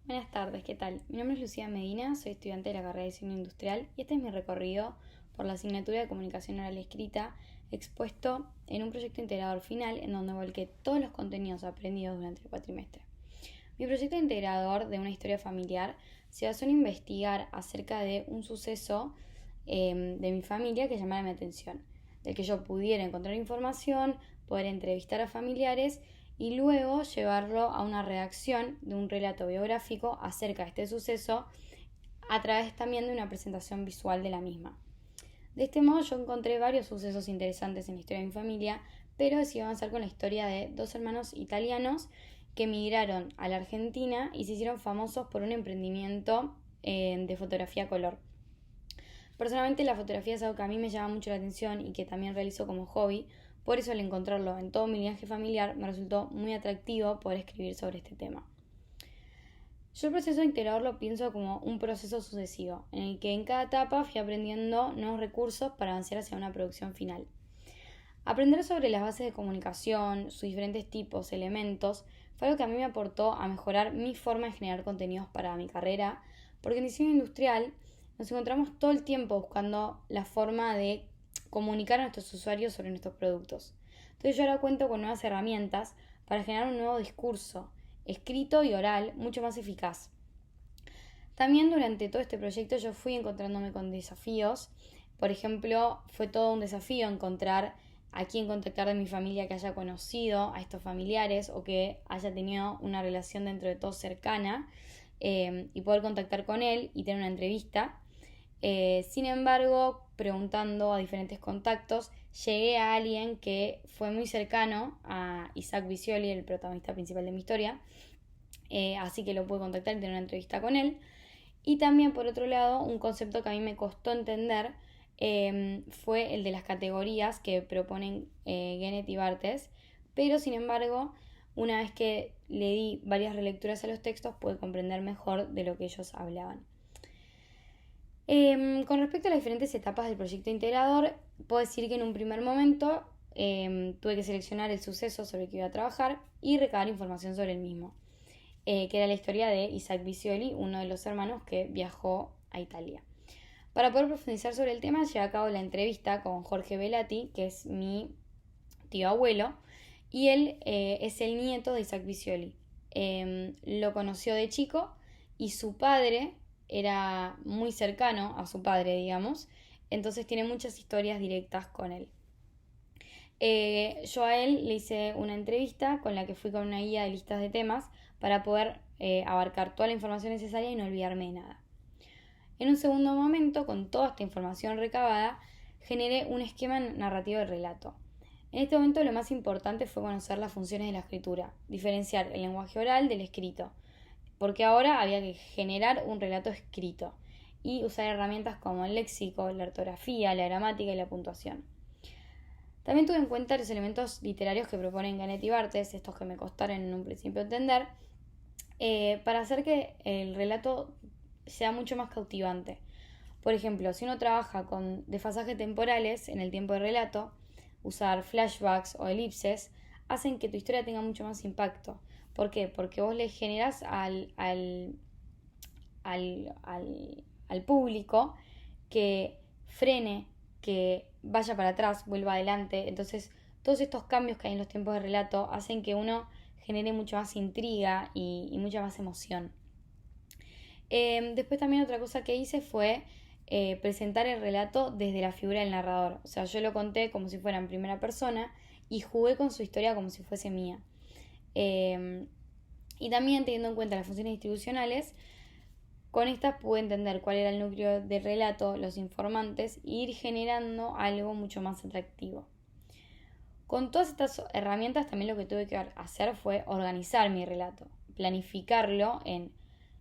Buenas tardes, ¿qué tal? Mi nombre es Lucía Medina, soy estudiante de la carrera de Diseño Industrial y este es mi recorrido por la asignatura de Comunicación Oral y Escrita, expuesto en un proyecto integrador final en donde volqué todos los contenidos aprendidos durante el cuatrimestre. Mi proyecto integrador de una historia familiar se basó en investigar acerca de un suceso de mi familia que llamara mi atención, del que yo pudiera encontrar información, poder entrevistar a familiares y luego llevarlo a una redacción de un relato biográfico acerca de este suceso a través también de una presentación visual de la misma. De este modo yo encontré varios sucesos interesantes en la historia de mi familia, pero decidí avanzar con la historia de dos hermanos italianos que emigraron a la Argentina y se hicieron famosos por un emprendimiento de fotografía a color. Personalmente la fotografía es algo que a mí me llama mucho la atención y que también realizo como hobby, por eso al encontrarlo en todo mi linaje familiar me resultó muy atractivo poder escribir sobre este tema. Yo el proceso integrador lo pienso como un proceso sucesivo, en el que en cada etapa fui aprendiendo nuevos recursos para avanzar hacia una producción final. Aprender sobre las bases de comunicación, sus diferentes tipos, elementos, fue algo que a mí me aportó a mejorar mi forma de generar contenidos para mi carrera, porque en diseño industrial nos encontramos todo el tiempo buscando la forma de comunicar a nuestros usuarios sobre nuestros productos. Entonces yo ahora cuento con nuevas herramientas para generar un nuevo discurso, escrito y oral, mucho más eficaz. También durante todo este proyecto yo fui encontrándome con desafíos. Por ejemplo, fue todo un desafío encontrar a quién contactar de mi familia que haya conocido a estos familiares o que haya tenido una relación dentro de todo cercana y poder contactar con él y tener una entrevista. Sin embargo, preguntando a diferentes contactos, llegué a alguien que fue muy cercano a Isaac Visioli, el protagonista principal de mi historia, así que lo pude contactar y tener una entrevista con él. Y también, por otro lado, un concepto que a mí me costó entender fue el de las categorías que proponen Genet y Barthes, pero sin embargo, una vez que le di varias relecturas a los textos, pude comprender mejor de lo que ellos hablaban. Con respecto a las diferentes etapas del proyecto integrador, puedo decir que en un primer momento tuve que seleccionar el suceso sobre el que iba a trabajar y recabar información sobre el mismo, que era la historia de Isaac Visioli, uno de los hermanos que viajó a Italia. Para poder profundizar sobre el tema, llevé a cabo la entrevista con Jorge Velati, que es mi tío abuelo, y él es el nieto de Isaac Visioli. Lo conoció de chico y su padre era muy cercano a su padre, digamos, entonces tiene muchas historias directas con él. Yo a él le hice una entrevista con la que fui con una guía de listas de temas para poder abarcar toda la información necesaria y no olvidarme de nada. En un segundo momento, con toda esta información recabada, generé un esquema narrativo de relato. En este momento lo más importante fue conocer las funciones de la escritura, diferenciar el lenguaje oral del escrito, porque ahora había que generar un relato escrito y usar herramientas como el léxico, la ortografía, la gramática y la puntuación. También tuve en cuenta los elementos literarios que proponen Genet y Barthes, estos que me costaron en un principio entender, para hacer que el relato sea mucho más cautivante. Por ejemplo, si uno trabaja con desfasajes temporales en el tiempo de relato, usar flashbacks o elipses hacen que tu historia tenga mucho más impacto. ¿Por qué? Porque vos le generas al público que frene, que vaya para atrás, vuelva adelante. Entonces, todos estos cambios que hay en los tiempos de relato hacen que uno genere mucha más intriga y mucha más emoción. Después también otra cosa que hice fue presentar el relato desde la figura del narrador. O sea, yo lo conté como si fuera en primera persona y jugué con su historia como si fuese mía. Y también teniendo en cuenta las funciones distribucionales, con estas pude entender cuál era el núcleo del relato, los informantes, e ir generando algo mucho más atractivo. Con todas estas herramientas también lo que tuve que hacer fue organizar mi relato, planificarlo en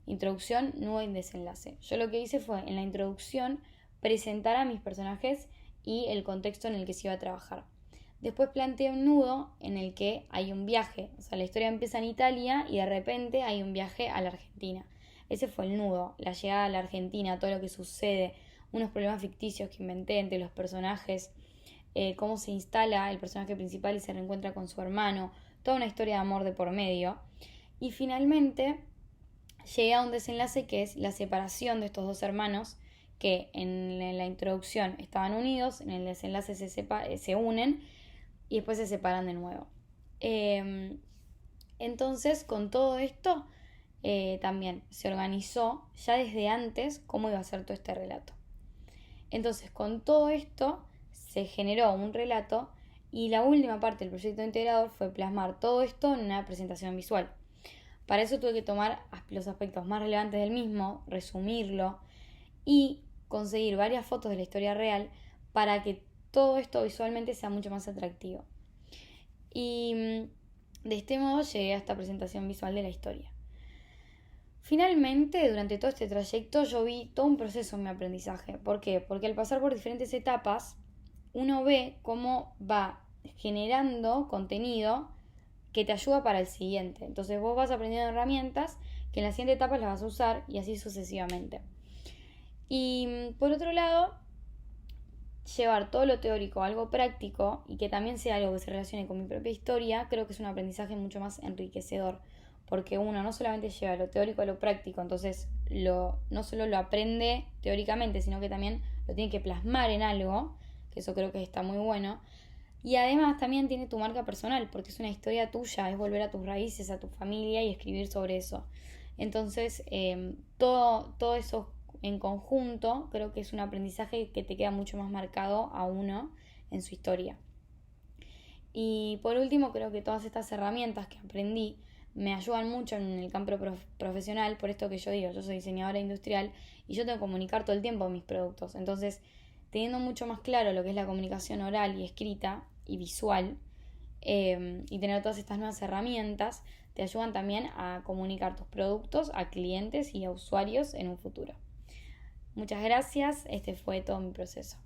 introducción, nudo y desenlace. Yo lo que hice fue en la introducción presentar a mis personajes y el contexto en el que se iba a trabajar. Después planteé un nudo en el que hay un viaje, o sea, la historia empieza en Italia y de repente hay un viaje a la Argentina. Ese fue el nudo, la llegada a la Argentina, todo lo que sucede, unos problemas ficticios que inventé entre los personajes, cómo se instala el personaje principal y se reencuentra con su hermano, toda una historia de amor de por medio. Y finalmente llegué a un desenlace que es la separación de estos dos hermanos que en la introducción estaban unidos, en el desenlace se unen y después se separan de nuevo. Entonces, con todo esto, también se organizó ya desde antes cómo iba a ser todo este relato. Entonces, con todo esto, se generó un relato y la última parte del proyecto integrador fue plasmar todo esto en una presentación visual. Para eso tuve que tomar los aspectos más relevantes del mismo, resumirlo y conseguir varias fotos de la historia real para que todo esto visualmente sea mucho más atractivo. Y de este modo llegué a esta presentación visual de la historia. Finalmente, durante todo este trayecto yo vi todo un proceso en mi aprendizaje. ¿Por qué? Porque al pasar por diferentes etapas, uno ve cómo va generando contenido que te ayuda para el siguiente. Entonces vos vas aprendiendo herramientas que en la siguiente etapa las vas a usar y así sucesivamente. Y por otro lado, llevar todo lo teórico a algo práctico y que también sea algo que se relacione con mi propia historia, creo que es un aprendizaje mucho más enriquecedor. Porque uno no solamente lleva lo teórico a lo práctico, entonces no solo lo aprende teóricamente, sino que también lo tiene que plasmar en algo, que eso creo que está muy bueno. Y además también tiene tu marca personal, porque es una historia tuya, es volver a tus raíces, a tu familia y escribir sobre eso. Entonces, todo eso en conjunto creo que es un aprendizaje que te queda mucho más marcado a uno en su historia. Y por último, creo que todas estas herramientas que aprendí me ayudan mucho en el campo profesional, por esto que yo digo, yo soy diseñadora industrial y yo tengo que comunicar todo el tiempo mis productos. Entonces, teniendo mucho más claro lo que es la comunicación oral y escrita y visual, y tener todas estas nuevas herramientas, te ayudan también a comunicar tus productos a clientes y a usuarios en un futuro. Muchas gracias, este fue todo mi proceso.